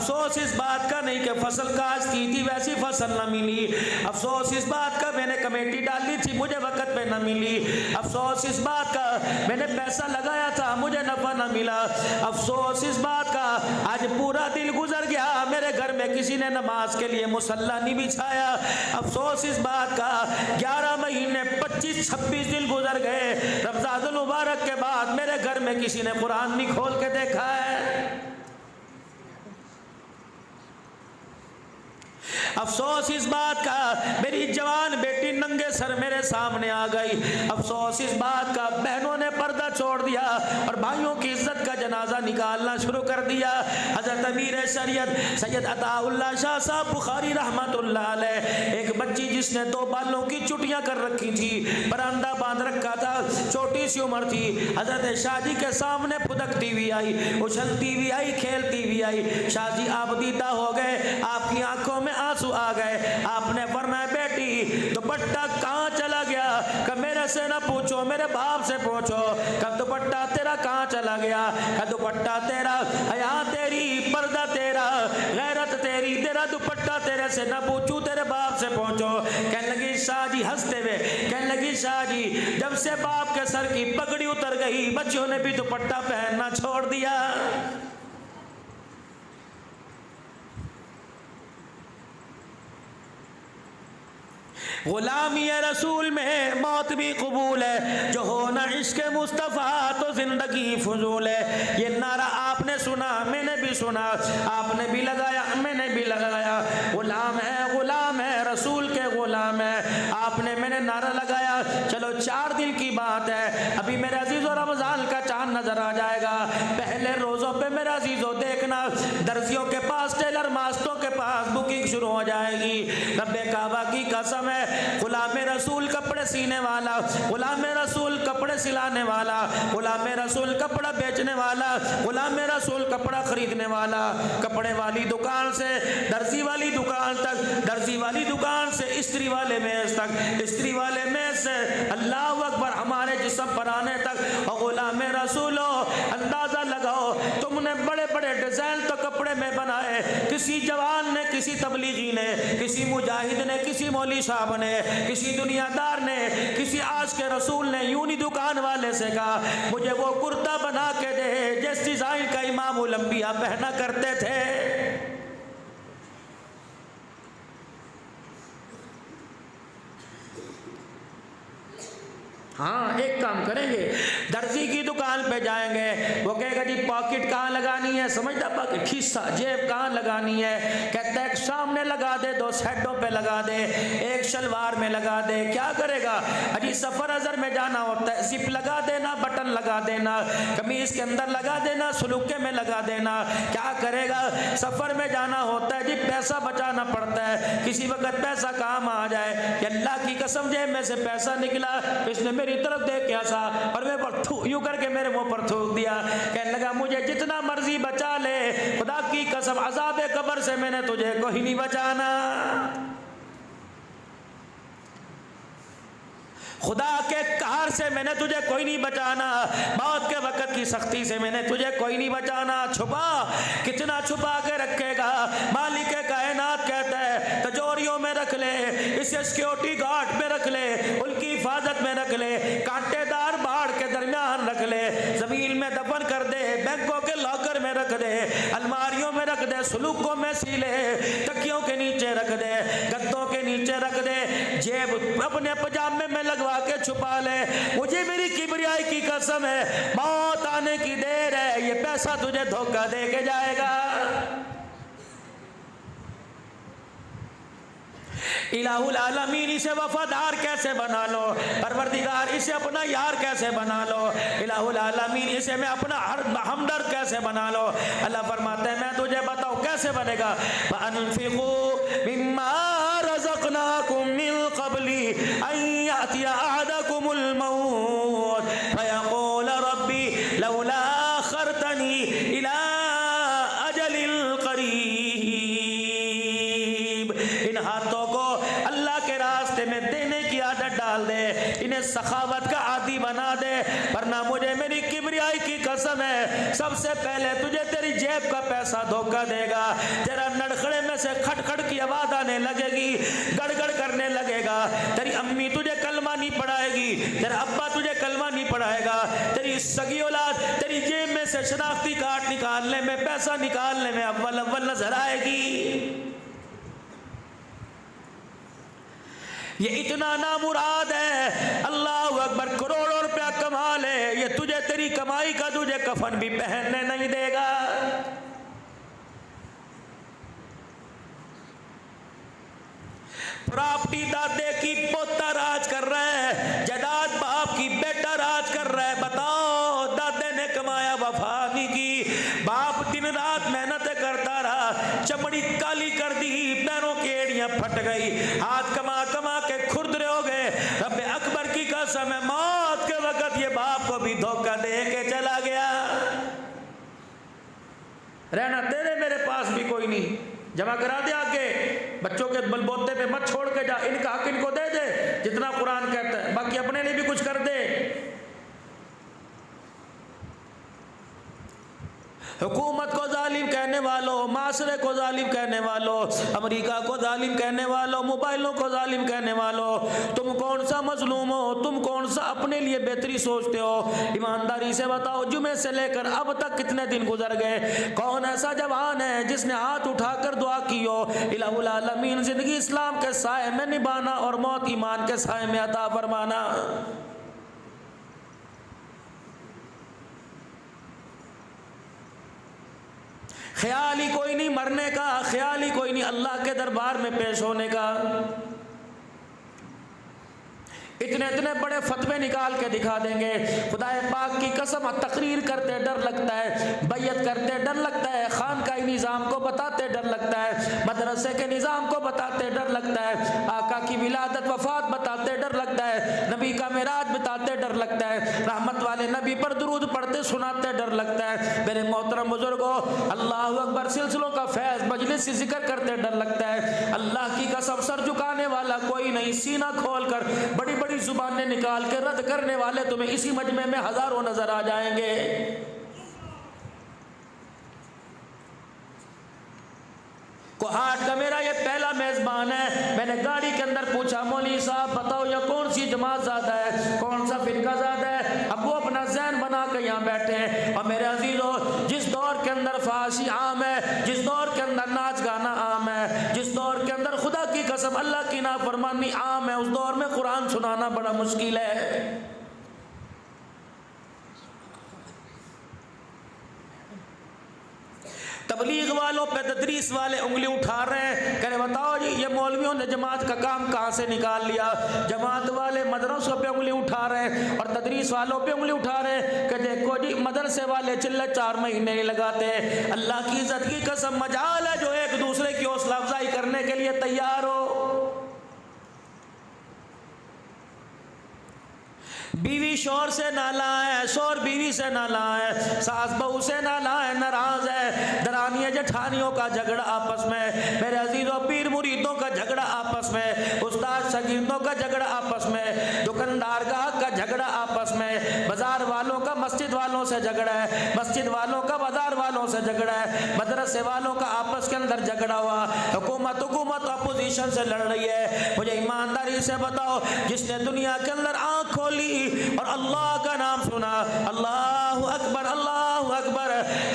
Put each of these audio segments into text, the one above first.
अफसोस इस बात का नहीं कि फसल काश की थी वैसी फसल न मिली, अफसोस इस बात का मैंने कमेटी डाली थी मुझे वक्त पे न मिली, अफसोस इस बात का मैंने पैसा लगाया था मुझे नफा न मिला, अफसोस इस बात का आज पूरा दिन गुजर गया मेरे घर में किसी ने नमाज के लिए मुसल्ला नहीं बिछाया, अफसोस इस बात का 11 महीने 25-26 दिन गुजर गए रमज़ानुल मुबारक के बाद मेरे घर में किसी ने कुरान नहीं खोल के देखा है। अफसोस इस बात का मेरी जवान बेटी नंगे सर मेरे सामने आ गई, अफसोस इस बात का बहनों ने पर्दा छोड़ दिया और भाइयों की इज्जत का जनाजा निकालना शुरू कर दिया। हजरत अमीर शरीयत सैयद अताउल्लाह शाह साहब बुखारी रहमतुल्लाह अलैह, एक बच्ची जिसने 2 बालों की चुटियां कर रखी थी, बरामदा बांध रखा था, छोटी सी उम्र थी, हजरत शाह जी के सामने फुदकती हुई आई, उछलती हुई आई, खेलती हुई आई। शाह जी आप दीदा हो गए, आपकी आंखों में आंसू आ गए, आपने फरमाया बेटी दुपट्टा कहाँ चला गया? कब मेरे से ना पूछो मेरे बाप से पूछो, कब दुपट्टा तेरा कहाँ चला गया? कब दुपट्टा तेरा, हया तेरी, पर्दा तेरा, गैरत तेरी, तेरा दुपट्टा तेरे से ना पूछूं तेरे बाप से पूछो। कहने लगी शाह जी हंसते हुए, कहने लगी शाह जी जब से बाप के सर की पगड़ी उतर गई बच्चों ने भी दुपट्टा पहनना छोड़ दिया। गुलामी रसूल में मौत भी कबूल है, जो हो ना इश्क मुस्तफ़ा तो जिंदगी फजूल है। ये नारा आपने सुना मैंने भी सुना, आपने भी लगाया मैंने भी लगाया, गुलाम है रसूल के गुलाम है, आपने मैंने नारा लगाया। चलो 4 दिन की बात है, अभी मेरे अजीज़ों रमज़ान का चांद नजर आ जाएगा। पहले रोज़ों पे मेरे अजीज़ों देखना दर्जियों के पास, टेलर मास्टरों के पास बुकिंग शुरू हो जाएगी। रब्बे काबा की कसम है, गुलाम रसूल कपड़े सीने वाला, गुलाम रसूल कपड़े सिलाने वाला, गुलाम रसूल कपड़ा बेचने वाला, गुलाम रसूल कपड़ा खरीदने वाला, कपड़े वाली दुकान से दर्जी वाली दुकान तक, दर्जी वाली दुकान से इस्त्री वाले मेज तक, इस्त्री वाले मेज से अल्लाह अकबर हमारे जिस्म पर आने तक। और गुलाम रसूलो अंदाजा लगाओ तुमने बड़े बड़े डिजाइन तो कपड़े में बनाए, किसी जवान ने, किसी तबलीगी ने, किसी मुजाहिद ने, किसी मौली साहब ने, किसी दुनियादार ने, किसी आज के रसूल ने यूं ही दुकान वाले से कहा मुझे वो कुर्ता बना के दे जिस डिजाइन का इमामुल अंबिया पहना करते थे। हाँ एक काम करेंगे, दर्जी की दुकान पे जाएंगे, वो कहेगा जी पॉकेट कहाँ लगानी है, समझता पॉकेट, खिस्सा जेब कहाँ लगानी है, कहता है सामने लगा दे, 2 साइडों पे लगा दे, एक शलवार में लगा दे। क्या करेगा? अजी सफर अजर में जाना होता है, जिप लगा देना, बटन लगा देना, कमीज के अंदर लगा देना, सलूके में लगा देना। क्या करेगा? सफर में जाना होता है जी, पैसा बचाना पड़ता है, किसी वक्त पैसा काम आ जाए, अल्लाह की कसम जेब में से पैसा निकला, इसने मेरी तरफ देख के हंसा और मेरे पर यूं करके मेरे मुंह पर थूक दिया। कहने लगा मुझे जितना मर्जी बचा ले, खुदा की कसम अज़ाब कब्र से मैंने तुझे कोई नहीं बचाना, खुदा के कहर से मैंने तुझे कोई नहीं बचाना, मौत के वक्त की सख्ती से मैंने तुझे कोई नहीं बचाना। छुपा, कितना छुपा के रखेगा? मालिक कायनात कहता है तिजोरियों में रख ले, इसे सिक्योरिटी गार्ड में रख ले, उनकी हिफाजत में रख ले, कांटेदार बाढ़ के दरमियान रख ले, जमीन में दफन कर दे, बैंकों के लॉकर में रख दे, अलमारियों में रख दे, सलूकों में सी ले, तकियों के नीचे रख दे, गद्दों के नीचे रख दे, जेब अपने पजामे में लगवा के छुपा ले। मुझे मेरी किबरियाई की कसम है, मौत आने की देर है, ये पैसा तुझे धोखा दे के जाएगा। इलाहुल आलमीन इसे वफादार कैसे बना लो, परवरदिगार इसे अपना यार कैसे बना लो, इलाहुल आलमीन इसे मैं अपना हमदर्द कैसे बना लो। अल्लाह फरमाते हैं मैं तुझे बताऊं कैसे बनेगा। वअनफिकू मिम्मा रज़क़नाकुम मिन क़ब्ली अन यातिया अहदकुमुल मौत फयक़ूल रब्बी लौला अख़रतनी इला अजलिल क़रीब। इन हाथों को अल्लाह के रास्ते में देने की आदत डाल दे, इन्हें सखावत का आदी बना दे, वरना मुझे मेरी किबरिया किबरियाई की कसम है, सबसे पहले तुझे तेरी जेब का पैसा धोखा देगा। तेरा नड़खड़े में से खटखट की आवाज आने लगेगी, गड़गड़ करने लगेगा। तेरी अम्मी तुझे कलमा नहीं पढ़ाएगी, तेरा अब्बा तुझे कलमा नहीं पढ़ाएगा। तेरी सगी औलाद तेरी जेब में से शनाख्ती कार्ड निकालने में, पैसा निकालने में अव्वल अव्वल नजर आएगी। ये इतना नामुराद है, अल्लाह अकबर, करोड़ों रुपया कमा ले, ये तुझे तेरी कमाई का तुझे कफन भी पहनने नहीं देगा। प्रॉपर्टी दादे की पोता राज कर रहा है, जायदाद बाप की बेटा राज कर रहा है। बताओ, दादे ने कमाया, वफा नहीं की, बाप दिन रात मेहनत करता रहा, चमड़ी काली कर दी, पैरों की एड़ियां फट गई, हाथ कमा कमा के खुरदरे हो गए। रब्बे अकबर की कसम है, मौत के वक्त ये बाप को भी धोखा दे के चला गया। रहना तेरे मेरे पास भी कोई नहीं, जमा करा दे आगे, बच्चों के बलबोते पे मत छोड़ के जा, इनका हक इनको दे दे जितना कुरान कहता है, बाकी अपने लिए भी कुछ कर दे। हुकूमत को जालिम कहने वालों, माशरे को जालिम कहने वालों, अमेरिका को जालिम कहने वालों, मोबाइलों को जालिम कहने वालों, तुम कौन सा मजलूम हो? तुम कौन सा अपने लिए बेहतरी सोचते हो? ईमानदारी से बताओ, जुमे से लेकर अब तक कितने दिन गुजर गए? कौन ऐसा जवान है जिसने हाथ उठाकर दुआ की हो, इलाहुल आलमीन जिंदगी इस्लाम के साए में निभाना और मौत ईमान के साए में अता फरमाना। ख्याल ही कोई नहीं मरने का, ख्याल ही कोई नहीं अल्लाह के दरबार में पेश होने का। इतने इतने बड़े फतवे निकाल के दिखा देंगे, खुदाए पाक की कसम, तकरीर करते डर लगता है, बैयत करते डर लगता है, खानकाई निज़ाम को बताते डर लगता है, मदरसे के निज़ाम को बताते डर लगता है, आका की विलादत वफात बताते डर लगता है, नबी का मेराज बताते डर लगता है, रहमत वाले नबी पर दुरूद पढ़ते सुनाते डर लगता है। मेरे मोहतरम बुजुर्गों, अल्लाह अकबर सिलसिलों का फैज़ मजलिस से जिक्र करते डर लगता है। अल्लाह की कसम, सर झुकाने वाला कोई नहीं, सीना खोल कर बड़ी बड़ी जुबानें निकाल के रद्द करने वाले तुम्हें इसी मजमे में हजारों नजर आ जाएंगे। कोहाट का मेरा ये पहला मेजबान है। मैंने गाड़ी के अंदर पूछा, मौलवी साहब बताओ ये कौन सी जमात ज्यादा है, कौन सा फिरका ज्यादा है? अब वो अपना ज़हन बना के यहाँ बैठे हैं। और मेरे अजीजों, जिस दौर के अंदर फाशी आम है, जिस दौर के अंदर नाच गाना आम है, जिस दौर के अंदर खुदा की कसम अल्लाह की नाफरमानी आम है, उस दौर में कुरान सुनाना बड़ा मुश्किल है। तबलीग वालों पे तदरीस वाले उंगली उठा रहे हैं, कह रहे बताओ जी ये मौलवियों ने जमात का काम कहाँ से निकाल लिया। जमात वाले मदरसों पे उंगली उठा रहे हैं और तदरीस वालों पे उंगली उठा रहे हैं कि देखो जी मदरसे वाले चिल्ले 4 महीने नहीं लगाते। अल्लाह की इज्जत की कसम, मजाल है जो एक दूसरे की हौसला अफजाई करने के लिए तैयार हो। बीवी शोर से नाला है, शोर बीवी से नाला है, सास बहू से नाला है, नाराज है, दरानियां जेठानियों का झगड़ा आपस में, मेरे अजीजों पीर मुरीदों का झगड़ा आपस में, उस्ताद शागिर्दों का झगड़ा आपस में, दुकानदार गाहक का झगड़ा आपस में, बाजार वालों का मस्जिद वालों से झगड़ा है, मस्जिद वालों का बाजार वालों से झगड़ा है, मदरसे वालों का आपस के अंदर झगड़ा हुआ, हुकूमत अपोजिशन से लड़ रही है। मुझे ईमानदारी से बताओ, जिसने दुनिया के अंदर आंख खोली और अल्लाह का नाम सुना, अल्लाह अकबर,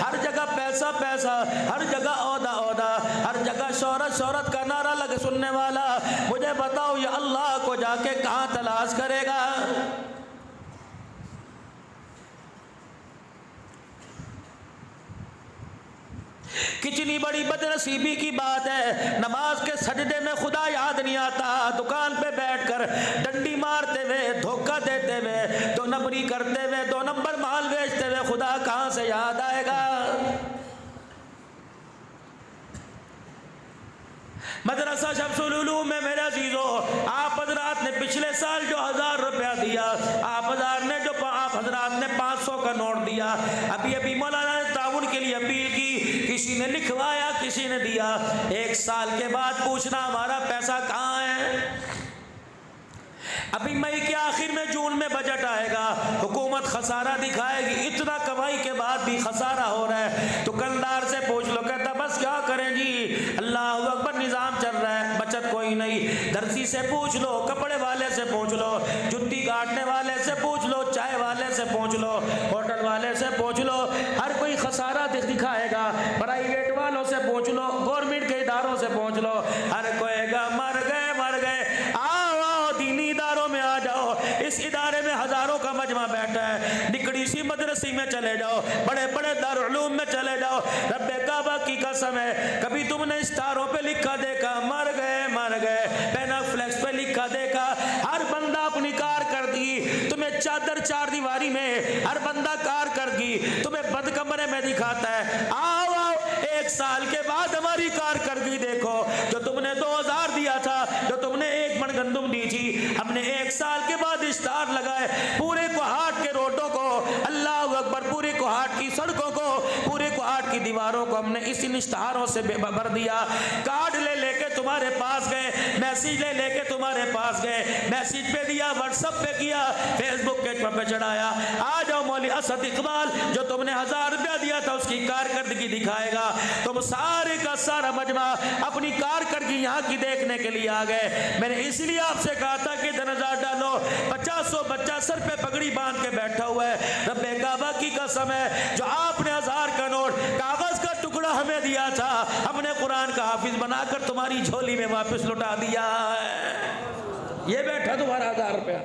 हर जगह पैसा पैसा, हर जगह औदा औदा, हर जगह शोहरत शोहरत का नारा लगे सुनने वाला, मुझे बताओ ये अल्लाह को जाके कहाँ तलाश करेगा? कितनी बड़ी बदनसीबी की बात है, नमाज के सजदे में खुदा याद नहीं आता, दुकान पे बैठकर डंडी मारते हुए, धोखा देते हुए, 2 नंबरी करते हुए, 2 नंबर माल बेचते हुए खुदा कहाँ से याद आएगा? मदरसा शम्सुल उलूम में मेरे अजीजों, आप हजरात ने पिछले साल जो 1000 रुपया दिया, आप हजरात ने 500 का नोट दिया, अभी मौलाना ने ताउन के लिए अपील की, किसी ने लिखवाया किसी ने दिया, 1 साल के बाद पूछना हमारा पैसा कहाँ है? अभी मई के आखिर में जून में बजट आएगा, हुकूमत खसारा दिखाएगी, इतना कमाई के बाद भी खसारा हो रहा है। दुकानदार से पूछ लो, कहता बस क्या करें जी, अल्लाह अकबर निज़ाम चल रहा है, बचत कोई नहीं। दर्जी से पूछ लो, कपड़े वाले से पूछ लो, जुत्ती काटने वाले से पूछ लो, चाय वाले से पूछ लो, होटल वाले से पूछ लो, हर कोई खसारा दिखाएगा। प्राइवेट वालों से पूछ लो, गवर्नमेंट के इदारों से पूछ लो, हर कोई मर गए मर गए। आओ दीनी इदारों में आ जाओ, इस इदारे में हजारों का मजमा बैठा है, निकड़ी सी मदरसी में चले जाओ, बड़े बड़े दारुल उलूम में चले जाओ। रब्बे काबा की कसम है, कभी तुमने स्टारों पे लिखा देखा मर गए, पेनाफ्लेक्स पे लिखा देखा? हर बंदा अपनी कार कर दी, तुम्हें चादर चार दीवारी में हर बंदा कार कर दी, तुम्हें बंद कमरे में दिखाता है। आओ एक साल के बाद हमारी कारकर्दगी देखो, जो तुमने 2000 दिया था, जो तुमने 1 मन गंदम दी थी, हमने 1 साल के बाद स्टार लगाए पूरे कोहाट के रोडों को, अल्लाह अकबर, पूरे कोहाट की सड़कों को, पूरे कोहाट की दीवारों को हमने इस इश्तिहारों से भर दिया। कार्ड ले लेके तुम्हारे पास गए, मैसेज ले लेके तुम्हारे पास गए, मैसेज पे दिया, व्हाट्सएप पे किया, फेसबुक के पे चढ़ाया। आ जाओ मौलवी असद इकबाल, जो तुमने 1000 रुपया दिया था उसकी कारकर्दगी दिखाएगा। तुम सारे का सारा मजमा अपनी कारकर्दगी यहाँ की देखने के लिए आ गए। मैंने इसलिए आपसे कहा था कि 10,000 डालो। 50 बच्चा सर पे पगड़ी बांध के बैठा हुआ है, रब्बे काबा की कसम है, जो आपने 1000 का नोट कागज का टुकड़ा हमें दिया था, हमने कुरान का हाफिज बनाकर तुम्हारी झोली में वापस लौटा दिया है। ये बैठा तुम्हारा 1000 रुपया,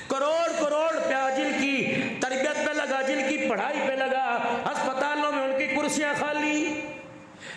करोड़ रुपया जिनकी तरबियत पे लगा, जिनकी पढ़ाई पे लगा, अस्पतालों में उनकी कुर्सियां खाली,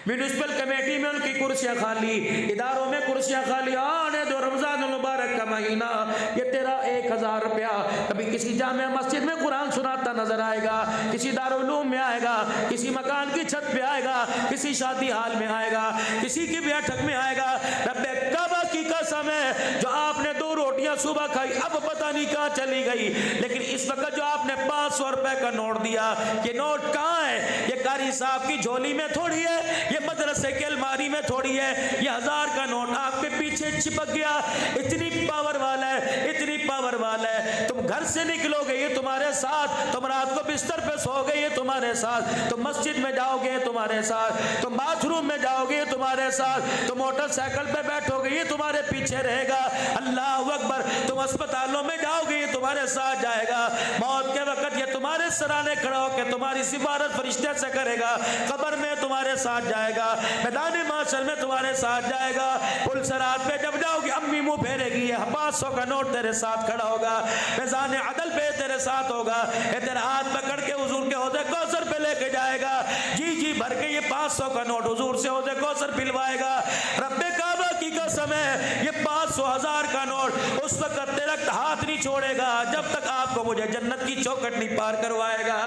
म्यूनिसिपल कमेटी में उनकी कुर्सियां खाली, इदारों में कुर्सियां खाली। आने दो रमजान मुबारक का महीना, ये तेरा 1000 रुपया कभी किसी जामे मस्जिद में कुरान सुनाता नजर आएगा, किसी दारुल उलूम में आएगा, किसी मकान की छत पे आएगा, किसी शादी हाल में आएगा, किसी की बैठक में आएगा। रब्बे काबा की कसम है, जो आपने 2 रोटियां सुबह खाई, अब पता नहीं कहाँ चली गई, लेकिन इस वक्त जो आपने 500 रुपए का नोट दिया, ये नोट कहाँ है? ये कारी साहब की झोली में थोड़ी है, ये मदरसे की अलमारी में थोड़ी है, ये 1000 का नोट आपके पीछे चिपक गया। इतनी पावर वाला है, इतनी पावर वाला है। तुम घर से निकलोगे ये तुम्हारे साथ, तुम रात को बिस्तर पे सोओगे ये तुम्हारे साथ, तुम मस्जिद में जाओगे तुम्हारे साथ, तुम बाथरूम में जाओगे तुम्हारे साथ, तुम मोटरसाइकिल पे बैठोगे ये तुम्हारे पीछे रहेगा। अल्लाह अकबर, तुम अस्पतालों में जाओगे ये तुम्हारे साथ जाएगा। मौत के वक्त ये तुम्हारे सराहने खड़ा होकर तुम्हारी सिफारिश फरिश्ते से करेगा। कब्र में तुम्हारे साथ जाएगा, मैदान माशर में तुम्हारे साथ जाएगा। पुल सरात पे जब जाओगे अम्मी मुंह फेरेगी, ये 500 का नोट तेरे साथ खड़ा होगा, मैदान अदल पे तेरे साथ होगा, ये तेरा हाथ पकड़ के हुजूर के हौज़े कौसर पे लेके जाएगा, जी भर के ये 500 का नोट हुजूर से हौज़े कौसर पिलवाएगा। रब्बे काबा की कसम है, ये 500 1000 का नोट उस वक्त तेरा हाथ नहीं छोड़ेगा जब तक आपको मुझे जन्नत की चौखट नहीं पार करवाएगा।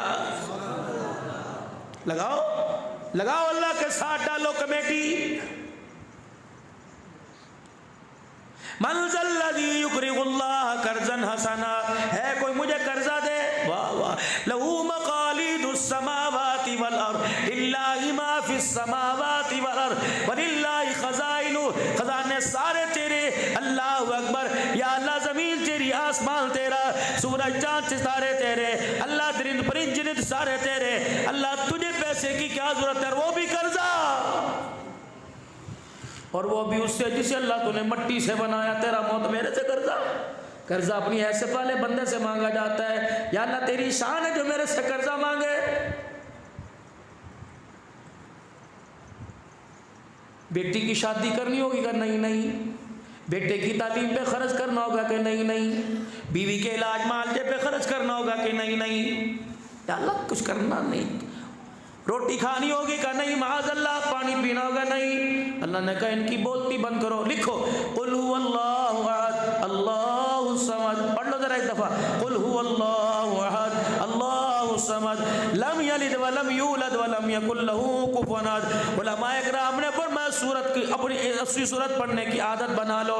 लगाओ अल्लाह के साथ डालो कमेटी। मंज़ल्लज़ी युक़रिज़ुल्लाह कर्ज़न हसना, है कोई मुझे कर्जा दे? वाह वाह। लहू मक़ालिदुस समावाति वल अर्ज़, लिल्लाहि मा फिस समावाति वल अर्ज़ वलिल्लाहि ख़ज़ाइनु, खजाने सारे तेरे। अल्लाहु अकबर, या अल्लाह ज़मीन तेरी, आसमान तेरा, सूरज चांद सितारे तेरे, अल्लाह दरिंद परिंद जिन्द सारे तेरे। अल्लाह तुझे पैसे की क्या जरूरत है? वो भी कर्जा, और वो भी उससे जिसे अल्लाह तूने मट्टी से बनाया। तेरा मौत मेरे से कर्जा, कर्जा अपनी हैसियत वाले बंदे से मांगा जाता है। या अल्लाह तेरी शान है जो मेरे से कर्जा मांगे। बेटी की शादी करनी होगी क्या? नहीं। बेटे की तालीम पे खर्च करना होगा कि नहीं। बीवी के इलाज मालजे पे खर्च करना होगा कि नहीं। या अल्लाह कुछ करना नहीं। रोटी खानी होगी का? नहीं। माज़अल्लाह पानी पीना होगा? नहीं। अल्लाह ने कहा इनकी बोलती बंद करो। लिखो कुल हुवल्लाहु अहद अल्लाहु समद, पढ़ लो जरा एक दफा। कुल हुवल्लाहु अहद अल्लाहु समद लम यलिद व लम यूलद व लम यकुल लहू कुफुवन अहद। उलमाए किराम ने फरमाया सूरत की अपनी असली सूरत पढ़ने की आदत बना लो।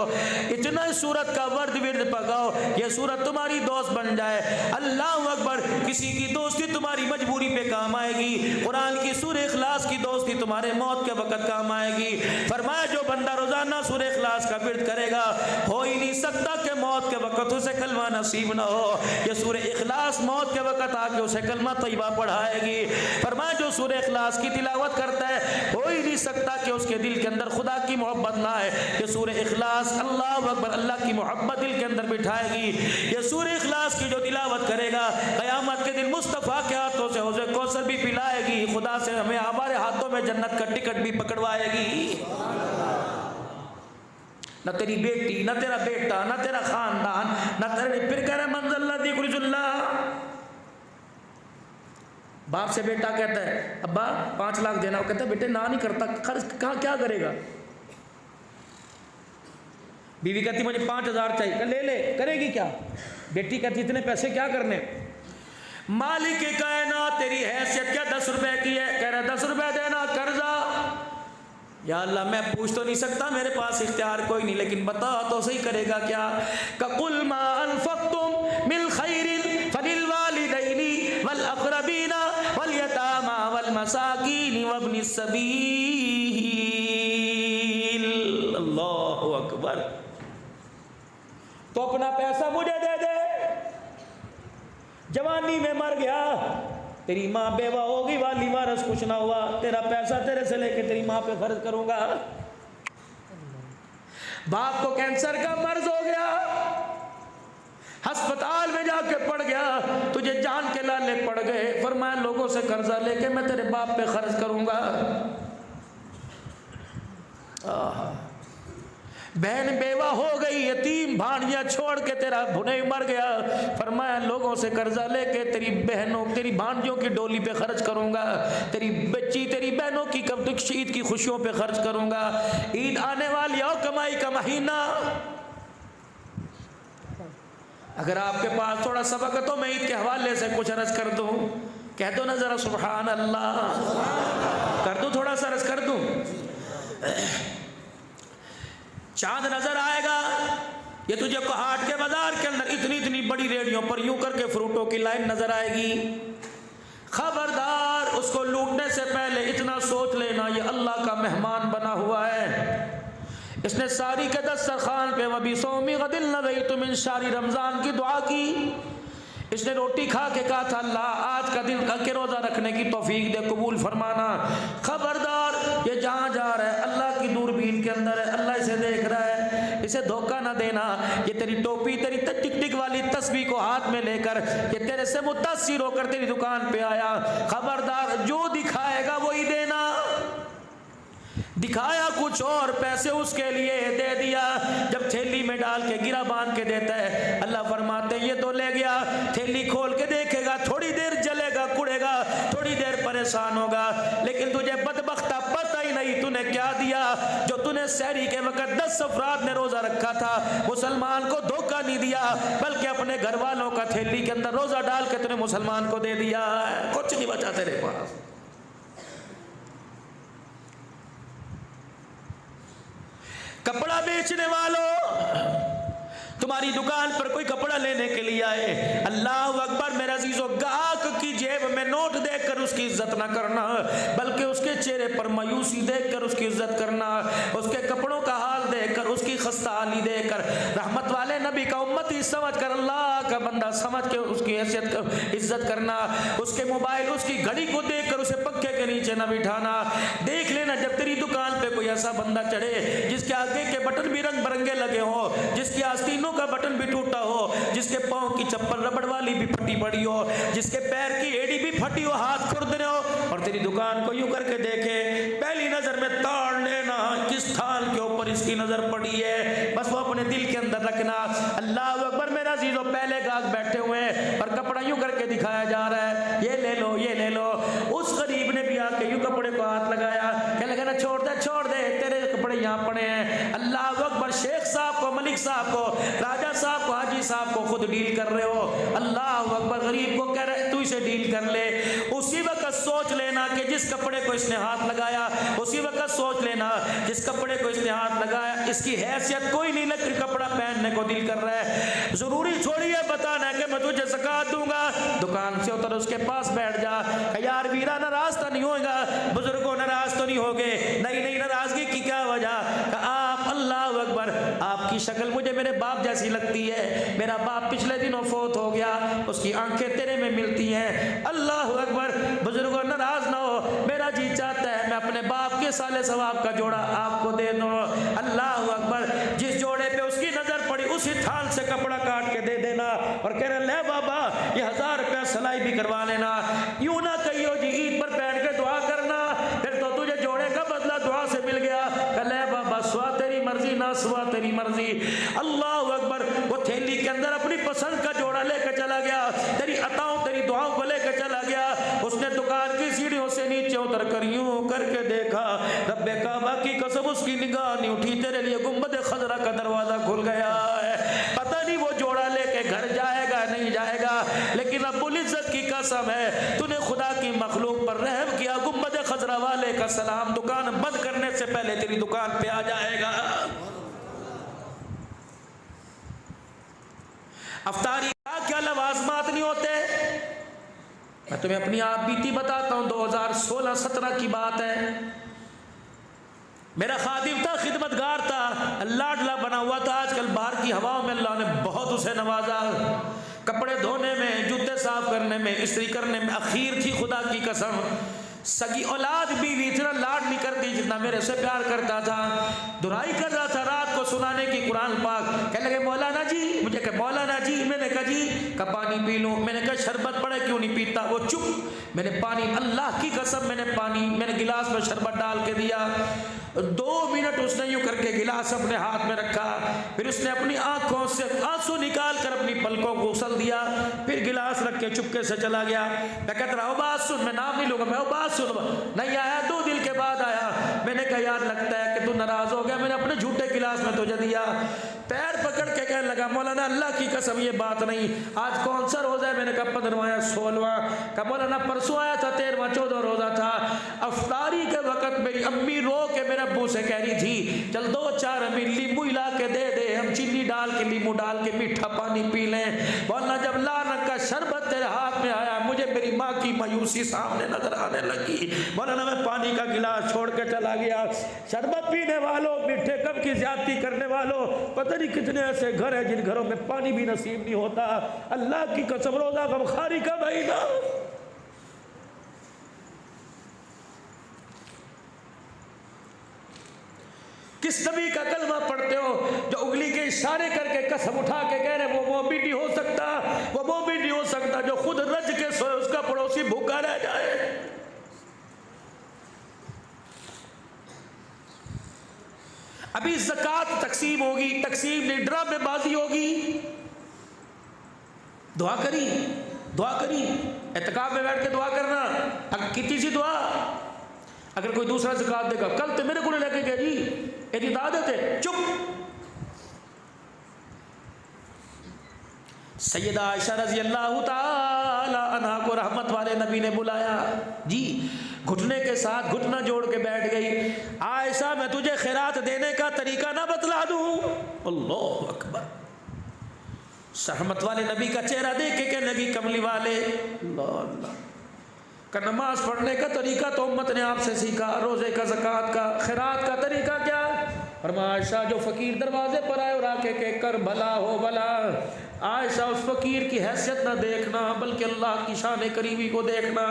इतना सूरत का वर्द पकाओ, ये सूरत तुम्हारी दोस्त बन जाए। अल्लाह अकबर, किसी की दोस्ती तुम्हारी मजबूरी पे काम आएगी। कुरान की सूरत सूरह इखलास की दोस्ती तुम्हारे मौत के वक्त काम आएगी। फरमाया जो बंदा रोजाना सूरह इखलास का विर्द करेगा, हो ही नहीं सकता कि मौत के वक्त उसे कलमा नसीब ना हो। ये सूरह इखलास मौत के वक्त आके उसे कलमा तैयबा पढ़ाएगी। फरमाया जो सूरह इखलास की तिलावत करता है, हो ही नहीं सकता कि उसके दिल के अंदर खुदा की मोहब्बत ना है। ये सूरह इखलास अल्लाह अकबर, अल्लाह की मोहब्बत दिल के अंदर बिठाएगी। ये सूरह इखलास की जो तिलावत करेगा, क़यामत के दिन मुस्तफ़ा के हाथों से हौज़े कौसर भी पिलाएगी, खुदा से हमें हमारे हाथों में जन्नत का टिकट भी पकड़वाएगी। न तेरी बेटी, न तेरा बेटा, न तेरा खानदान, न तेरे, फिर कह रहे मंज़िल कुरिजुल्लाह। बाप से बेटा कहता है अब्बा 5 लाख देना, वो कहता है बेटे ना नहीं करता, खर्च कहाँ क्या करेगा। बीवी कहती मुझे 5,000 चाहिए, ले ले, करेगी क्या। बेटी कहती इतने पैसे क्या करने। मालिक कायनात तेरी हैसियत क्या 10 रुपए की है, कह रहा 10 रुपए देना कर्जा। या अल्लाह मैं पूछ तो नहीं सकता, मेरे पास इख्तियार कोई नहीं, लेकिन बता तो सही करेगा क्या। ककुल मा अनफक़्तुम मिन खैरिन फलिल वालिदैनि वल अक़रबीना वल यतामा वल मसाकीन वब्निस सबील। अल्लाहु अकबर। तो अपना पैसा मुझे दे दे, जवानी में मर गया, तेरी माँ बेवा होगी, वाली वारस कुछ ना हुआ, तेरा पैसा तेरे से लेके तेरी माँ पे खर्च करूंगा। बाप को कैंसर का मर्ज हो गया, अस्पताल में जाके पड़ गया, तुझे जान के लाले पड़ गए, फरमाया लोगों से कर्जा लेके मैं तेरे बाप पे खर्च करूंगा। बहन बेवा हो गई, यतीम भांजिया छोड़ के तेरा भुने मर गया, फरमाया लोगों से कर्जा लेके तेरी बहनों, तेरी भांजियों की डोली पे खर्च करूंगा, तेरी बच्ची, तेरी बहनों की कब तक ईद की खुशियों पे खर्च करूंगा। ईद आने वाली हो, कमाई का महीना, अगर आपके पास थोड़ा सबक है तो मैं ईद के हवाले से कुछ अर्ज कर दूं, कह दो ना जरा सुभान अल्लाह, कर दूं, थोड़ा सा अर्ज कर दूं। चांद नजर आएगा, ये तुझे कोहाट के बाजार के अंदर इतनी इतनी बड़ी रेडियो पर यूं करके फ्रूटों की लाइन नजर आएगी। खबरदार, उसको लूटने से पहले इतना सोच लेना, ये अल्लाह का मेहमान बना हुआ है। इसने सारी के दस्तरखान पे वबी सौमी गदिल नवैतु मिन शारी रमजान की दुआ की। इसने रोटी खा के कहा था अल्लाह आज का दिन के रोजा रखने की तौफीक दे, कबूल फरमाना। खबरदार, ये जहाँ जा रहा है अल्लाह की दूरबीन के अंदर है, अल्लाह इसे देख रहा है, इसे धोखा ना देना। ये तेरी टोपी, तेरी टिक टिक वाली तस्बीह को हाथ में लेकर ये तेरे से मुतासिर होकर तेरी दुकान पे आया, खबरदार जो दिखाएगा वही देना। दिखाया कुछ और, पैसे उसके लिए दे दिया, जब थैली में डाल के गिरा बांध के देता है, अल्लाह फरमाते ये तो ले गया, थैली खोल के देखेगा, थोड़ी देर जलेगा, कुड़ेगा, थोड़ी देर परेशान होगा, लेकिन तुझे बदबख्ता पता ही नहीं तूने क्या दिया। जो तूने सहरी के वक्त 10 अफराद ने रोजा रखा था, मुसलमान को धोखा नहीं दिया, बल्कि अपने घर वालों का थैली के अंदर रोजा डाल के तूने मुसलमान को दे दिया, कुछ नहीं बचा तेरे पास। कपड़ा बेचने वालों, तुम्हारी दुकान पर कोई कपड़ा लेने के लिए आए, अल्लाह अकबर मेरा अजीजों, गाहक की जेब में नोट देखकर उसकी इज्जत ना करना, बल्कि उसके चेहरे पर मायूसी देखकर उसकी इज्जत करना, उसके कपड़ों का हाल देखकर, उसकी खस्ता हाली देखकर, रहमत वाले नबी का उम्मती समझ कर, अल्लाह का बंदा समझ के उसकी हैसियत इज्जत करना। उसके मोबाइल, उसकी घड़ी को देखकर उसे पक्के के नीचे न बिठाना। देख लेना जब तेरी दुकान पे कोई ऐसा बंदा चढ़े जिसके आगे के बटन भी रंग बिरंगे लगे हो, जिसकी आस्तीनों का बटन भी टूटा हो, जिसके पाँव की चप्पल रबड़ वाली भी फटी पड़ी हो, जिसके पैर की एड़ी भी फटी हो, हाथ खुरदने हो, और तेरी दुकान को यूं करके देखे, पहली नजर में ताड़ लेना किस थाल के ऊपर इसकी नजर पड़ी है, बस वो अपने दिल के अंदर रखना। अल्लाह अकबर मेरा अजीजों, पहले गाहक बैठे हुए हैं और कपड़ा यूं करके दिखाया जा रहा है, ये ले लो, ये ले लो। उस गरीब ने भी आके यूं कपड़े को हाथ लगाया, क्या लगा ना, छोड़ दे, तेरे कपड़े यहाँ पड़े हैं। अल्लाह अकबर, शेख साहब को, मलिक साहब को, राजा साहब को, हाजी साहब को खुद डील कर रहे हो। अल्लाह अकबर, गरीब को कह रहे तू इसे डील कर ले। उसी वक्त सोच लेना कि जिस कपड़े को इसने हाथ लगाया, उसी वक्त सोच लेना जिस कपड़े को इसने हाथ लगाया, इसकी हैसियत कोई नहीं लगती, कपड़ा पहनने को दिल कर रहा है। जरूरी थोड़ी है बताना कि मैं तुझे ज़कात दूंगा, दुकान से उतर उसके पास बैठ जा, यार वीराना रास्ता नहीं होगा, हो गए। नई नई नाराजगी की क्या वजह? आप अल्लाह अकबर, आपकी शक्ल मुझे मेरे बाप जैसी लगती है, मेरा बाप पिछले दिनों फौत हो गया, उसकी आंखें तेरे में मिलती हैं। अल्लाह अकबर, बुजुर्गों नाराज ना हो, मेरा जी चाहता है मैं अपने बाप के साले सवाब का जोड़ा आपको दे दूं। अल्लाह अकबर, जिस जोड़े पे उसकी नजर पड़ी उसी थाल से कपड़ा काट के दे देना और कह रहे ले बाबा ये 1000 रुपया सिलाई भी करवा लेना। यूं ना कहियो जी ईद पर बैठ के दुआ करना, फिर तो तुझे जोड़े का बदला दुआ से मिल गया। कल बाबा सुहा तेरी मर्जी ना सुहा तेरी मर्जी। अल्लाह अकबर, वो थैली के अंदर अपनी पसंद का जोड़ा लेकर चला गया, तेरी अताओं तेरी दुआओं को लेकर चला गया। उसने दुकान की सीढ़ियों से नीचे उतर कर यूं करके देखा, रब्बे काबा की कसम उसकी निगाह नहीं उठी, तेरे लिए गुंबद खजरा का दरवाजा खुल गया है। पता नहीं वो जोड़ा लेके घर जाएगा नहीं जाएगा, लेकिन रब्बुल इज्जत की कसम है तूने खुदा की मखलूक पर रहम किया। गुंबद खजरा वाले का सलाम दुकान बंद करने से पहले तेरी दुकान पे आ जाएगा। अफ्तारी का क्या लवाजमात नहीं होते। मैं तुम्हें अपनी आप बीती बताता हूं, 2016-17 की बात है। मेरा खादिम था, खिदमतगार था, लाडला बना हुआ था। आजकल बाहर की हवाओं में अल्लाह ने बहुत उसे नवाजा, कपड़े धोने में, जूते साफ करने में, इस्त्री करने में अखीर थी। खुदा की कसम सगी औलाद बीवी इतना लाड नहीं करती जितना मेरे से प्यार करता था। दुराई कर रहा था रात को सुनाने की कुरान पाक। कहने लगे मौलाना जी, मुझे कहा मौलाना जी, मैंने कहा जी का पानी पी लूं। मैंने कहा शरबत पड़े क्यों नहीं पीता? वो चुप। मैंने पानी, अल्लाह की कसम मैंने पानी, मैंने गिलास में शरबत डाल के दिया। 2 मिनट उसने यूं करके गिलास अपने हाथ में रखा, फिर उसने अपनी आंखों से आंसू निकाल कर अपनी पलकों को उसल दिया, फिर गिलास रख के चुपके से चला गया। मैं कहता रहा बात सुन, मैं नाम नहीं लूंगा, मैं बात सुन। नहीं आया, 2 दिन के बाद आया। मैंने कहा यार लगता है कि तू नाराज हो गया, मैंने अपने झूठे गिलास में तुझे दिया। पैर पकड़ के कहने लगा मौलाना अल्लाह की कसम ये बात नहीं। आज कौन सा रोजा है? मैंने कहा 15वां या 16वां। कहा मौलाना परसों आया था, 13वां 14 रोजा था। अफ्तारी के वक्त मेरी अम्मी रो के मेरे अब्बू से कह रही थी चल 2-4 हमें नींबू हिला के दे दे, हम चीनी डाल के नींबू डाल के मीठा पानी पी लें। मौलाना जब लानत का शरबत तेरे हाथ में आया, मुझे मेरी माँ की मायूसी सामने नजर आने लगी। मौलाना मैं पानी का गिलास छोड़ के चला गया। शरबत पीने वालों, मीठे कप की ज्यादती करने वालों, पता नहीं कितने ऐसे घर हैं जिन घरों में पानी भी नसीब नहीं होता। अल्लाह की कसम रोजा गमखारी का महीना, किस नबी का कलमा पढ़ते हो जो उंगली के इशारे करके कसम उठा के कह रहे वो मोमिन नहीं हो सकता, वो मोमिन नहीं हो सकता जो खुद रज के सोए उसका पड़ोसी भूखा रह जाए। अभी ज़कात तकसीम होगी, तकसीम नहीं ड्रामेबाजी होगी। दुआ करी, दुआ करी, एतकाफ में बैठ के दुआ करना। अगर कितनी सी दुआ, अगर कोई दूसरा ज़कात देगा, कल तो मेरे को लेके गया जी यदि दादत है, चुप। सैयदा आयशा रज़ी अल्लाह ताला अन्हा को रहमत वाले नबी ने बुलाया जी, घुटने के साथ घुटना जोड़ के बैठ गई। आयशा मैं तुझे खैरात देने का तरीका ना बतला दूं? अल्लाह अकबर। रहमत वाले नबी का चेहरा देख के कहने लगी कमली वाले अल्लाह अल्लाह का नमाज पढ़ने का तरीका तो उम्मत ने आपसे सीखा, रोजे का, ज़कात का, खैरात का तरीका क्या? फरमाया आयशा जो फ़कीर दरवाजे पर आए और आके के कर भला हो भला, आयशा उस फ़कीर की हैसियत ना देखना बल्कि अल्लाह की शान करीमी को देखना।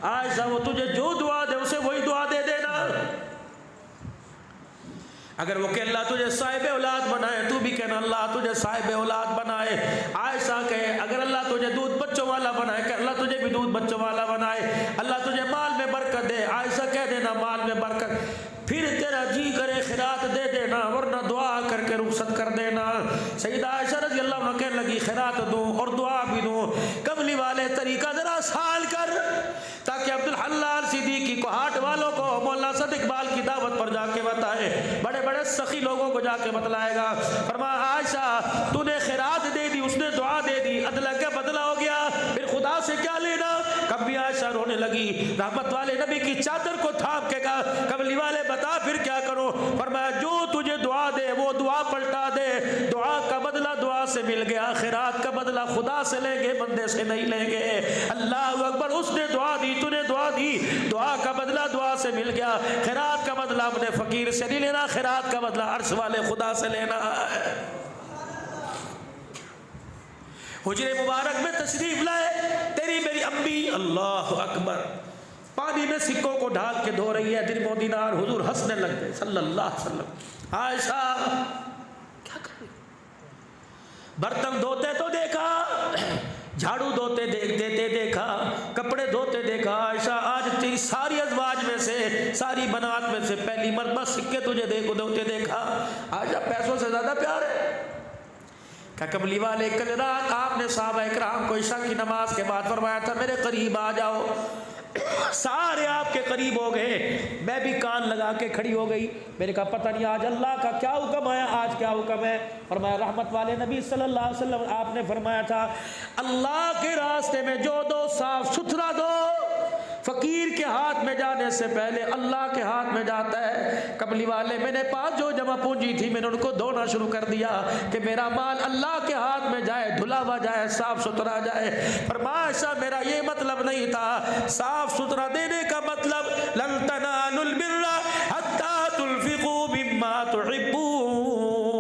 आयशा वो तुझे जो दुआ दे उसे वही दुआ दे देना। अगर वो कहे अल्लाह तुझे साहिब औलाद बनाए, तू भी कहना अल्लाह तुझे साहिब औलाद बनाए। आयशा कहे अगर अल्लाह तुझे दूध बच्चों वाला बनाए, कहे अल्लाह तुझे भी दूध बच्चों वाला बनाए। अल्लाह तुझे माल में बरकत दे, आयशा कह देना माल में बरकत। फिर तेरा जी करे खैरात दे देना, वरना दुआ करके रुखसत कर देना। सैयदा आयशा रज़ी अल्लाह अन्हा कहने लगी खैरात दूं और दुआ भी दूं, कमली वाले तरीका जरा साल कर, ताकि अब्दुल हल्लाल सिद्दीकी को हाट वालों को मौलाना सद इकबाल की दावत पर जाके बताए, बड़े बड़े सखी लोगों को जाके बतलाएगा। फरमाया आयशा तूने खैरात दे दी, उसने दुआ दे दी, अदला का बदला हो गया, फिर खुदा से क्या लेना? कभी आयशा रोने लगी, रहमत वाले नबी की चादर को थाम के कहा कमली वाले बता फिर क्या करो? फरमाया जो तुझे दुआ दे वो दुआ पलटा दे, दुआ का बदला दुआ से मिल गया, खैरात का बदला खुदा खुदा से लेंगे, बंदे से नहीं लेंगे। अल्लाह अकबर। उसने दुआ दी, तूने दुआ दी, दुआ का बदला दुआ से मिल गया। खैरात का बदला अपने फकीर से नहीं लेना, खैरात का बदला अर्श वाले खुदा से लेना है। हुजरे मुबारक में तशरीफ लाए, तेरी मेरी अम्मी अल्लाह अकबर पानी में सिक्कों को ढाल के धो रही है, दिरमो दिनार। हुजूर हंसने लग गए सल्लल्लाहु अलैहि वसल्लम। आयशा क्या कर रही? बर्तन धोते तो देखा, झाड़ू धोते देते देखा, कपड़े धोते देखा। आयशा आज तेरी सारी अज़वाज में से, सारी बनात में से पहली मरतबा सिक्के तुझे धोते देखा। आयशा पैसों से ज्यादा प्यार है। क्या कमली वाले, कल रात आपने सहाबा इकराम को इशा की नमाज के बाद फरमाया था मेरे करीब आ जाओ। सारे आपके करीब हो गए, मैं भी कान लगा के खड़ी हो गई। मैंने कहा पता नहीं आज अल्लाह का क्या हुक्म आया, आज क्या हुक्म है। फरमाया रहमत वाले नबी सल्लल्लाहु अलैहि वसल्लम आपने फरमाया था अल्लाह के रास्ते में जो दो साफ सुथरा दो, फकीर के हाथ में जाने से पहले अल्लाह के हाथ में जाता है। कमली वाले, मैंने पास जो जमा पूंजी थी मैंने उनको धोना शुरू कर दिया कि मेरा माल अल्लाह के हाथ में जाए, धुला हुआ जाए, साफ सुथरा जाए। फरमाया मेरा ये मतलब नहीं था, साफ सुथरा देने का मतलब लन तनालुल बिर्रा हत्ता तुनफिकू मिम्मा तुहिब्बून,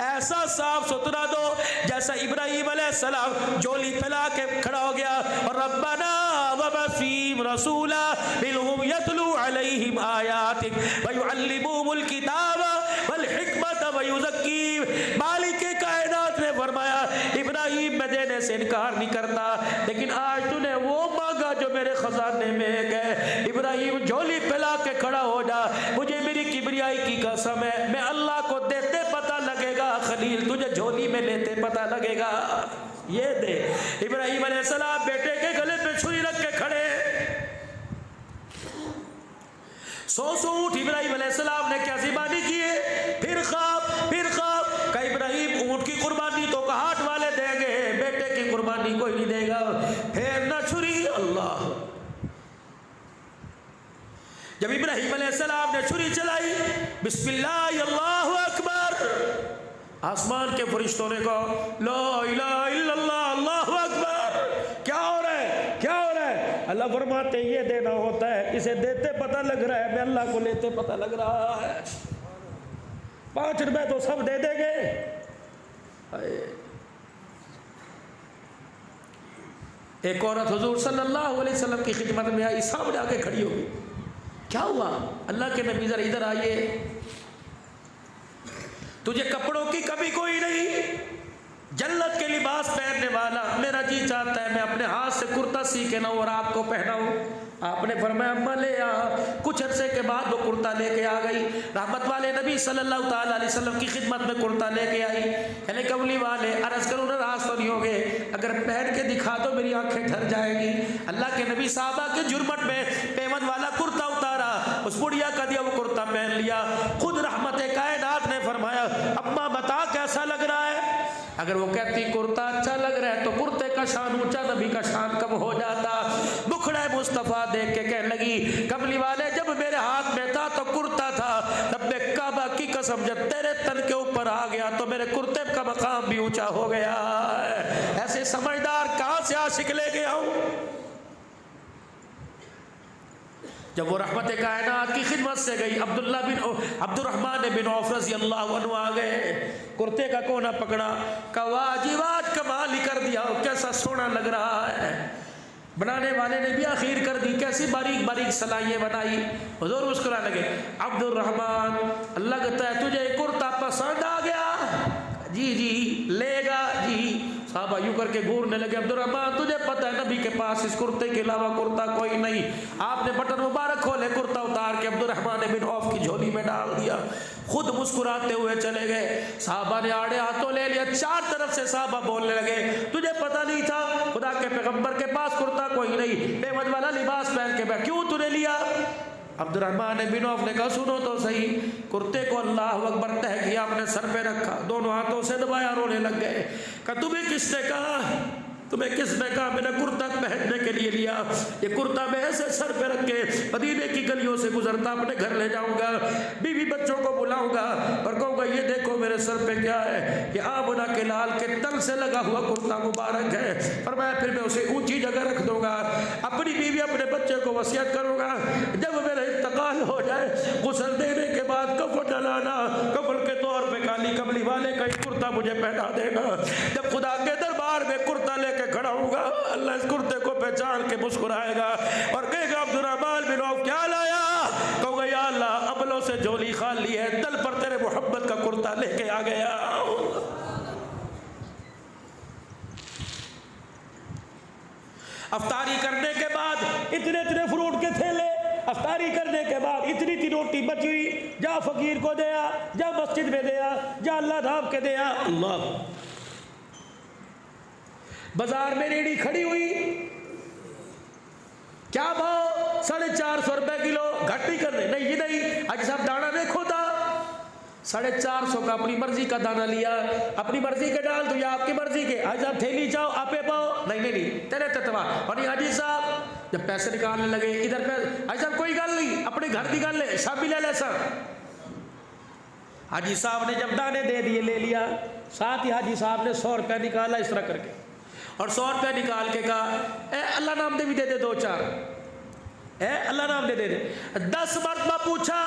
ऐसा साफ सुथरा दो जैसा इब्राहिम अलैहिस्सलाम झोली फैला के खड़ा हो गया और रब्बना वबसीम रसूला बिलहुम यतलू अलैहिम आयातिक व युअल्लिमुहुमुल किताबा वल हिकमत व युज़क्कीहिम। मालिक कायनात ने फरमाया इब्राहिम मैं देने से इनकार नहीं करता, लेकिन आज तूने वो मांगा जो मेरे खजाने में है। इब्राहिम झोली फैला के खड़ा हो जा, मुझे मेरी किबरियाई की कसम है मैं अल्लाह को देते पता लगेगा, खलील तुझे झोली में लेते पता लगेगा। ये दे। इब्राहिम अलैहिस्सलाम बेटे के गले पे छुरी रख के खड़े, सौ ऊँट इब्राहिम अलैहिस्सलाम ने क्या ज़िबानी किए। फिर ख्वाब का इब्राहिम ऊँट की कुर्बानी तो कहाट वाले देंगे, बेटे की कुर्बानी कोई नहीं देगा। फिर न छुरी। अल्लाह, जब इब्राहिम अलैहिस्सलाम ने छुरी चलाई, बिस्मिल्लाह अल्लाहु अकबर, आसमान के फरिश्तों ने कहा ला इलाहा इल्लल्लाह अल्लाहु अकबर। क्या हो रहा है, क्या हो रहा है? अल्लाह फरमाते ये देना होता है, इसे देते पता लग रहा है, मैं अल्लाह को लेते पता लग रहा है। 5 रुपए तो सब दे देंगे। एक औरत हुजूर सल्लल्लाहु अलैहि वसल्लम की खिदमत में आई, सामने आके खड़ी होगी। क्या हुआ? अल्लाह के नबी जरा इधर आइए, तुझे कपड़ों की कभी कोई नहीं, जन्नत के लिबास पहनने वाला, मेरा जी चाहता है मैं अपने हाथ से कुर्ता सी के ना और आपको पहनाऊं। आपने फरमाया अम्मा ले आ। कुछ अरसे के बाद वो कुर्ता लेके आ गई। रहमत वाले नबी सल्लल्लाहु ताला अलैहि वसल्लम की खिदमत में कुर्ता लेके आई। कहने कमली वाले अर्ज करूँ नाराज तो नहीं होगे, अगर पहन के दिखा दो मेरी आंखें ठर जाएंगी। अल्लाह के नबी साहबा के जुर्मट में पेमन वाला कुर्ता उतारा, उस बुढ़िया का दिया वो कुर्ता पहन लिया। खुद रहमत कायनात ने फरमाया अम्मा बता कैसा लग रहा है। अगर वो कहती कुर्ता अच्छा लग रहा है तो कुर्ते का शान ऊंचा, नबी का शान कम हो जाता। मुखड़ा मुस्तफ़ा देख के कहने लगी कमली वाले जब मेरे हाथ में था तो कुर्ता था, रब्बे काबा की कसम जब तेरे तन के ऊपर आ गया तो मेरे कुर्ते का मकाम भी ऊंचा हो गया। ऐसे समझदार कहां से आशिक ले गया हूं। जब वो रहमत कायनात की खिदमत से गई, अब्दुर्रहमान बिन औफ रज़ी अल्लाहु अन्हु आ गए, कुर्ते का कोना पकड़ा, कवाजिबात कमाल ही कर दिया, कैसा सोना लग रहा है। बनाने वाले ने भी आखिर कर दी, कैसी बारीक बारीक सलाइयाँ बनाई। हुजूर मुस्कुरा लगे, अब्दुर्रहमान अल्लाह कहता है तुझे कुर्ता पसंद आ गया? जी जी लेगा जी। साहबा यूं करके घूरने लगे, अब्दुर्रहमान तुझे पता है नबी के पास इस कुर्ते के अलावा कुर्ता कोई नहीं। आपने बटन मुबारक खोले, कुर्ता उतार के अब्दुर्रहमान बिन औफ की झोली में डाल दिया, खुद मुस्कुराते हुए चले गए। साहबा ने आड़े हाथों ले लिया, 4 तरफ से साहबा बोलने लगे तुझे पता नहीं था खुदा के पैगंबर के पास कुर्ता कोई नहीं, बेमद वाला लिबास पहन के बैठ, क्यों तूने लिया? अब्दुर्रहमान बिन औफ ने कहा सुनो तो सही। कुर्ते को अल्लाह अकबर तह किया, अपने सर पे रखा, दोनों हाथों से दबाया, रोने लग गए। कहा तुम्हें किसने कहा? तुम्हें किसने कहा मैंने कुर्ता पहनने के लिए लिया? ये कुर्ता मैं ऐसे सर पे रख के मदीने की गलियों से गुजरता अपने घर ले जाऊंगा, बीवी बच्चों को बुलाऊंगा और कहूंगा ये देखो मेरे सर पे क्या है, ये आमना के लाल के तल से लगा हुआ कुर्ता मुबारक है। पर मैं फिर मैं उसे ऊंची जगह रख दूंगा, अपनी बीवी अपने बच्चे को वसीयत करूंगा, जब मेरा इंतकाल हो जाए गुस्ल देने के बाद कफन डलाना, कफन के तौर पे काली कमली वाले का कुर्ता मुझे पहना देना। जब खुदा के दरबार में कुर्ता लेके खड़ा होगा, अल्लाह इस कुर्ते को पहचान के मुस्कुराएगा और कहेगा अब्दुर्रहमान बिन औफ क्या लाया? कहूँगा या अल्लाह अमलों से झोली खाली है, तल पर तेरे मोहब्बत का कुर्ता लेके आ गया। अफ्तारी करने के बाद इतने इतने फ्रूट के थैले, अफ्तारी करने के बाद इतनी इतनी रोटी बची हुई, जा फकीर को दिया, जा मस्जिद में दिया, जा अल्लाह नाम के दिया। अल्लाह बाजार में रेड़ी खड़ी हुई, क्या भाव? 450 रुपए किलो। घट नहीं करने, नहीं ये नहीं, आज साहब दाना देखो था 450 का अपनी मर्जी का दाना लिया, अपनी मर्जी के डाल तो या आपकी मर्जी के। आज साहब थैली चाहो आपे पाओ, नहीं नहीं नहीं तेरे तत्वा। और हाजी साहब जब पैसे निकालने लगे इधर पे, आज साहब कोई गल नहीं, अपने घर की गल ले, सब भी ले ले सर। हाजी साहब ने जब दाने दे दिए ले लिया, साथ ही हाजी साहब ने 100 रुपया निकाला इस तरह करके, और 100 रुपया निकाल के कहा ए अल्लाह नाम दे भी दे दे 2-4, ए अल्लाह नाम दे दे। 10 मरतबा पूछा,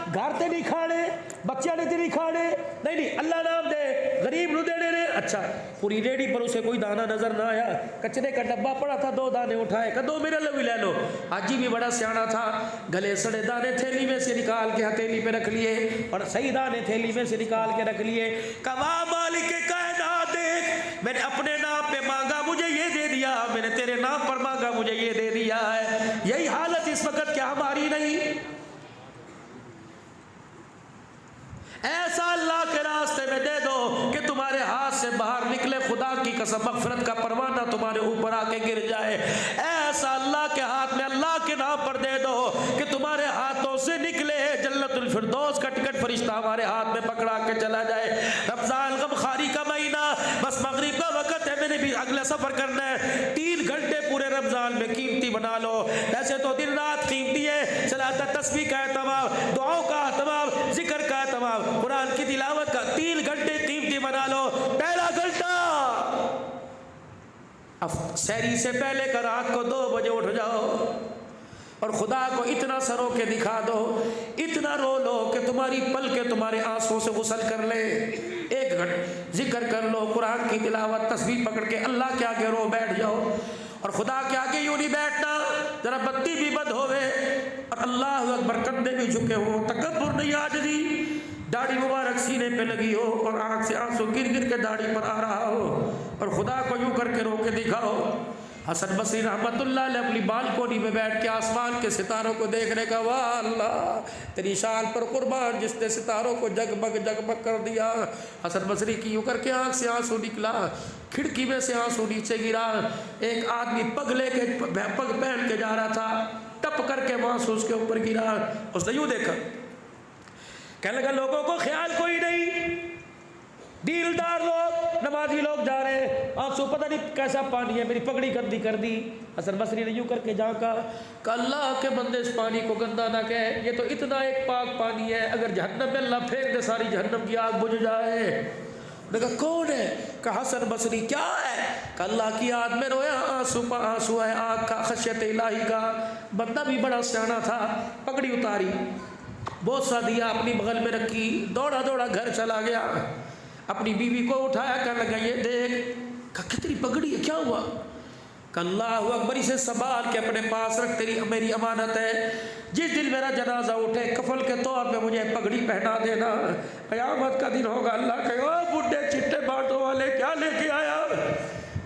घर ते नहीं खाने, बच्चे ने ते नहीं खाने, नहीं नहीं अल्लाह नाम दे, गरीब नु दे दे। अच्छा पूरी रेडी पर उसे कोई दाना नजर ना आया, कचरे का डब्बा पड़ा था, 2 दाने उठाए, कहा 2 मेरे लिए भी ले लो। हाजी भी बड़ा सियाना था, गले सड़े दाने थैली में से निकाल के हथेली पे रख लिए और सही दाने थैली में से निकाल के रख लिए। कहा मालिक कायनात देख, मैंने अपने नाम पे मांगा मुझे ये दे दिया, मैंने तेरे नाम पर मांगा मुझे ये दे दिया है। यही हालत इस वक्त क्या हमारी नहीं? ऐसा अल्लाह के रास्ते में दे दो कि तुम्हारे हाथ से बाहर निकले, खुदा की कसम मगफिरत का परवाना तुम्हारे ऊपर आके गिर जाए। ऐसा अल्लाह के हाथ में अल्लाह के नाम पर दे दो कि तुम्हारे हाथों से निकले जन्नतुल फिरदौस का टिकट फरिश्ता हमारे हाथ में पकड़ा के चला जाए। रमजान गमखारी का महीना, बस मगरिब का वक्त है, मैंने भी अगला सफर करना है, 3 घंटे पूरे रमजान में कीमती बना लो। ऐसे तो दिन रात कीमती है, सलात तस्बीह का एहतमाम, दुआओं का एहतमाम, जिक्र का एहतमाम, कुरान की तिलावत का 3 घंटे कीमती बना लो। पहला घंटा सहरी से पहले का रात को 2 बजे उठ जाओ और खुदा को इतना सरो के दिखा दो, इतना रो लो कि तुम्हारी पल के तुम्हारे आंसुओं से गुसल कर ले। 1 घंटा जिक्र कर लो, कुरान की तिलावत, तस्बीह पकड़ के अल्लाह के आगे रो बैठ जाओ। और खुदा के आगे यूं नहीं बैठना, जरा बत्ती भी बंद होवे और अल्लाह अकबर कंधे भी झुके हो, तकब्बुर नहीं, आजिज़ी, दाढ़ी मुबारक सीने पे लगी हो और आंख से आंसू गिर गिर के दाढ़ी पर आ रहा हो और खुदा को यूं करके रो के दिखाओ। हसन बसरी रहमतुल्लाह अलैह अपनी बालकोनी में बैठ के आसमान के सितारों को देखने का, वाह अल्लाह तेरी शान पर कुर्बान जिसने सितारों को जगमग जगमग कर दिया। हसन बसरी की यूं करके आंख से आंसू निकला, खिड़की में से आंसू नीचे गिरा। एक आदमी पग लेके पग पहन के जा रहा था, टप करके वो आंसू उसके ऊपर गिरा। उसने यूं देखा, कहने लगा लोगों को ख्याल कोई नहीं, दीलदार लोग, नमाजी लोग जा रहे हैं, आंसू पता नहीं कैसा पानी है, मेरी पगड़ी गंदी कर दी। हसन बसरी ने यूं करके झांका, अल्लाह के बंदे इस पानी को गंदा ना कहे, ये तो इतना एक पाक पानी है, अगर जहन्नम में अल्लाह फेंक दे सारी जहन्नम की आग बुझ जाए। कहा कौन है? कहा हसन बसरी। क्या है? अल्लाह की याद में रोया, आंसू पर आंसू है, आग का, खशियत इलाही का। बंदा भी बड़ा सियाना था, पगड़ी उतारी, बहुत सा दिया अपनी बगल में रखी, दौड़ा दौड़ा घर चला गया, अपनी बीवी को उठाया, कहने लगा ये देख। कहा कितनी पगड़ी है, क्या हुआ? अल्लाह अकबर, इसे संभाल के अपने पास रख, तेरी मेरी अमानत है, जिस दिन मेरा जनाजा उठे कफल के तौर पे मुझे पगड़ी पहना देना, क़यामत का दिन होगा, अल्लाह कहे ओ बुढ़े चिट्टे बांटो वाले क्या लेके आया?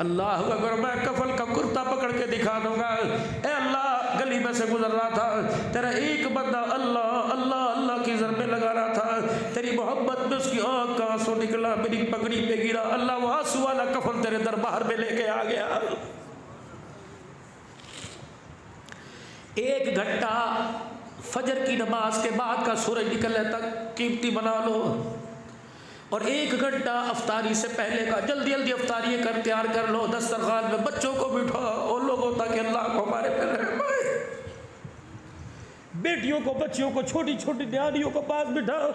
अल्लाह अकबर, मैं कफल का कुर्ता पकड़ के दिखा दूंगा। ए अल्लाह, गली में से गुजर रहा था, तेरा एक बंदा अल्लाह अल्लाह अल्लाह की ज़र में लगा रहा था, तेरी मोहब्बत में उसकी आँख का आंसू निकला, मेरी पगड़ी पे गिरा, अल्लाह वो आंसू वाला कफन तेरे दरबार में लेके आ गया। 1 घंटा फजर की नमाज के बाद का सूरज निकलने तक कीमती बना लो। और 1 घंटा अफ्तारी से पहले का जल्दी जल्दी अफ्तारी कर तैयार कर लो, दस्तरखान में बच्चों को बिठाओ और लोगों ताकि अल्लाह को हमारे पे रहम आए। बेटियों को बच्चियों को छोटी छोटी न्यारियों को पास बिठाओ।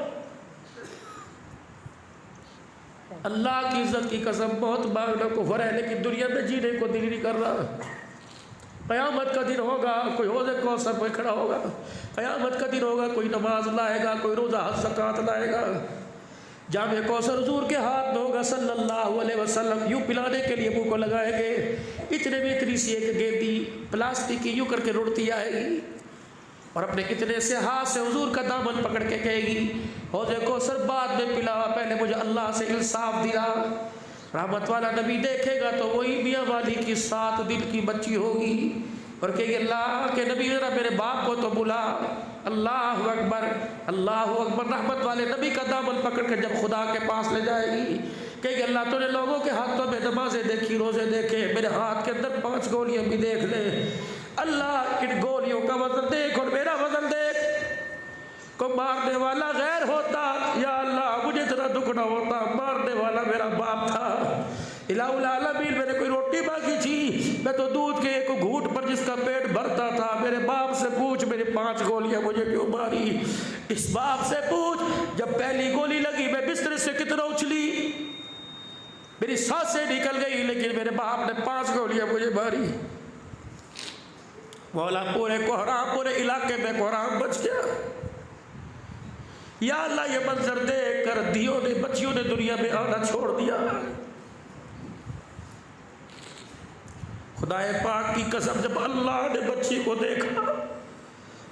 अल्लाह की इज्जत की कसम बहुत मांगना कुफ्र है, लेकिन दुनिया में जीने को दिल नहीं कर रहा। क़यामत का दिन होगा, कोई हौज़े कौसर पे खड़ा होगा। क़यामत का दिन होगा, कोई नमाज लाएगा, कोई रोज़ा हज ज़कात लाएगा। जामे कौसर हुज़ूर के हाथ में होगा सल्लल्लाहु अलैहि वसल्लम, यूँ पिलाने के लिए मुँह को लगाएंगे। इतने में इतनी सी एक गेंदी प्लास्टिक की यूँ करके रुड़ती आएगी और अपने कितने से हाथ से हुजूर का दामन पकड़ के कहेगी, हौज़े कौसर बाद में पिला, पहले मुझे अल्लाह से इंसाफ दिला। रहमत वाला नबी देखेगा तो वही मियाँ वाली की 7 दिन की बच्ची होगी और कहेगी, अल्लाह के नबी जरा मेरे बाप को तो बुला। अल्लाह अकबर, अल्लाह अकबर। रहमत वाले नबी का दामन पकड़ कर जब खुदा के पास ले जाएगी, कहेगी, अल्लाह तूने लोगों के हाथों में नमाजें देखी, रोज़े देखे, मेरे हाथ के अंदर 5 गोलियाँ भी देख ले। अल्लाह इन गोलियों का वजन देख और मेरा वजन देख। को मारने वाला गैर होता, या अल्लाह मुझे इतना दुख ना होता, मारने वाला मेरा बाप था। इलाहुल आलमीन, मैंने कोई रोटी मांगी थी, मैं तो दूध के एक घूंट पर जिसका पेट भरता था। मेरे बाप से पूछ मेरी 5 गोलियां मुझे क्यों मारी। इस बाप से पूछ, जब पहली गोली लगी मैं बिस्तर से कितना उछली, मेरी सांसें निकल गई, लेकिन मेरे बाप ने 5 गोलियां मुझे मारी। मौला पूरे कोहराम, पूरे इलाके में कोहराम बच गया। या अल्लाह ये मंजर देख कर दियों ने बच्चियों ने दुनिया में आना छोड़ दिया। खुदाए पाक की कसम, जब अल्लाह ने बच्ची को देखा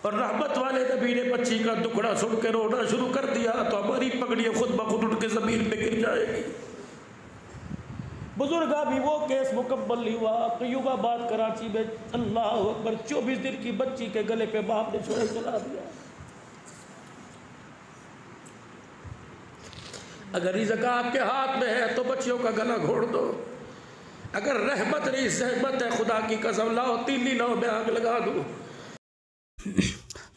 और रहमत वाले नबी ने बच्ची का दुखड़ा सुन के रोना शुरू कर दिया, तो हमारी पगड़ियाँ खुद ब खुद उठ के ज़मीन पे गिर जाएगी। बुजुर्ग अभी वो केस मुकम्मल नहीं हुआ, कयूबाबाद कराची में अल्लाह अकबर 24 दिन की बच्ची के गले पे बाप ने छुरा चला दिया। अगर रिज़्क़ आपके हाथ में है तो बच्चियों का गला घोड़ दो। अगर रहमत नहीं सहमत है, खुदा की कसम लाओ, तीली लाओ, मैं आग लगा दूँ।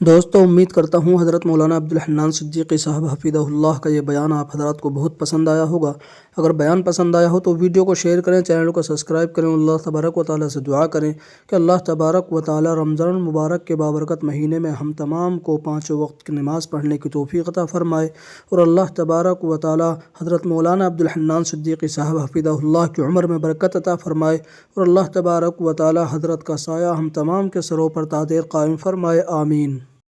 दोस्तों, उम्मीद करता हूँ हज़रत मौलाना अब्दुल हन्नान सिद्दीक़ी साहब हफ़िज़हुल्लाह का ये बयान आप हज़रात को बहुत पसंद आया होगा। अगर बयान पसंद आया हो तो वीडियो को शेयर करें, चैनल को सब्सक्राइब करें। अल्लाह तबारक व तआला से दुआ करें कि अल्लाह तबारक व तआला रमज़ान मुबारक के बाबरकत महीने में हम तमाम को 5 वक्त की नमाज़ पढ़ने की तौफ़ीक़ अता फ़रमाए और अल्लाह तबारक व तआला हज़रत मौलाना अब्दुल हन्नान सिद्दीक़ी साहब हफ़िज़हुल्लाह की उम्र में बरकत अता फ़रमाए और अल्लाह तबारक व तआला हज़रत का साया हम तमाम के सरों पर तादेर कायम फ़रमाए। आमीन।